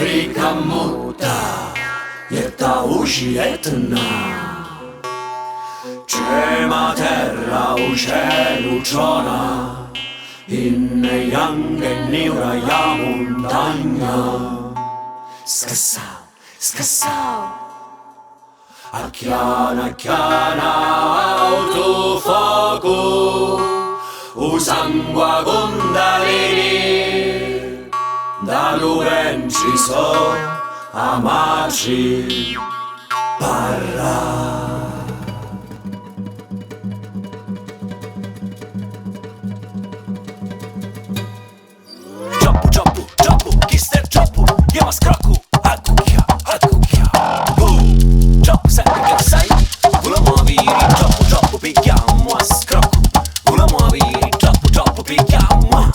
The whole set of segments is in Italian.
Afrika muta Jetta uși etna Cema terra ucelu ciona Inne yange niura ya montagna Scassau, scassau Acchiana, acchiana autofoco Usangua Kundalini Da luvenci so amaci parla Cioppu, cioppu, cioppu, kister cioppu Jema skraku, akukia, akukia Cioppu sempre che sai Volevamo avere cioppu, cioppu, picchiamo a scrocco Volevamo avere cioppu, cioppu, picchiamo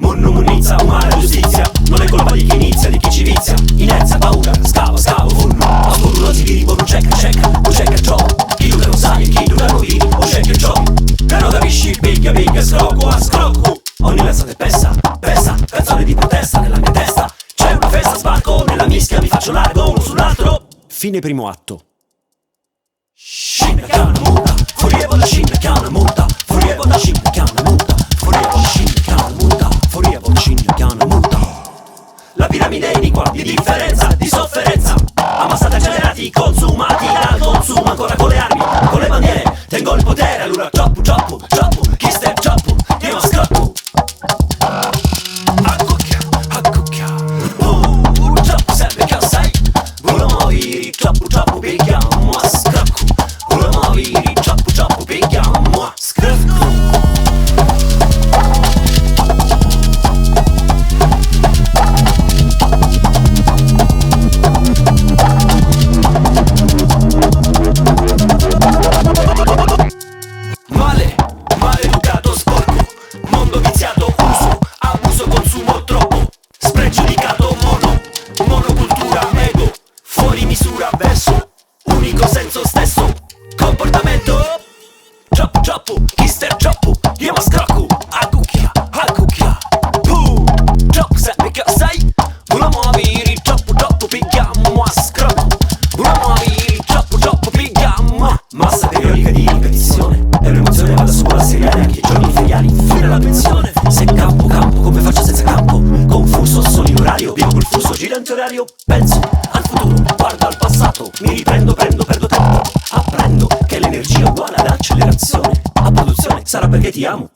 Munno munizza, umana giustizia Non è colpa di chi inizia, di chi ci vizia Inerzia, paura, scavo, scavo, funno Ascolto non si viribo, non c'è che ciò Chi dura non sai e chi dura non viri O c'è che ciò Che non capisci, picchia, picchia, scrocco, a scrocco Ogni canzone pesa, pesa Canzone di protesta nella mia testa C'è una festa, sbarco nella mischia Mi faccio largo uno sull'altro Fine primo atto. Scinna che ha una muta Furievo da scinna che ha una muta Furievo da scinna che ha una muta Furievo da scinna che ha una muta Furievo da scinna che ha una muta. La piramide iniqua di differenza, di sofferenza Ammassati, accelerati, consumati dal consumo Ancora con le armi, con le bandiere Tengo il potere, allora cioppu, cioppu, cioppu Chi stai cioppu, io ma scappo Accucchia, accucchia Cioppu serve che sai Volevamo avere cioppu, cioppu, picchiamo a scrocco Volevamo avere cioppu, cioppu, picchiamo a scrocco Maleducato, sporco, mondo viziato, uso, abuso, consumo troppo, spregiudicato, monocultura, ego, fuori misura, verso, unico senso stesso, comportamento, cioppu, cioppu, kister cioppu, io ma scrocco, accucchia, cioppu serve che sai, volevamo avere cioppu, cioppu, picchiamo a scrocco, volevamo avere cioppu, cioppu, picchiamo, massa periodica di ripetizione. È un'emozione, vado su la serie anche i giorni feriali fino alla pensione. Se campo, come faccio senza campo? Confuso, sono in orario, vivo col flusso girante orario. Penso al futuro, guardo al passato. Mi riprendo, perdo tempo. Apprendo che l'energia è uguale ad accelerazione. A produzione, sarà perché ti amo.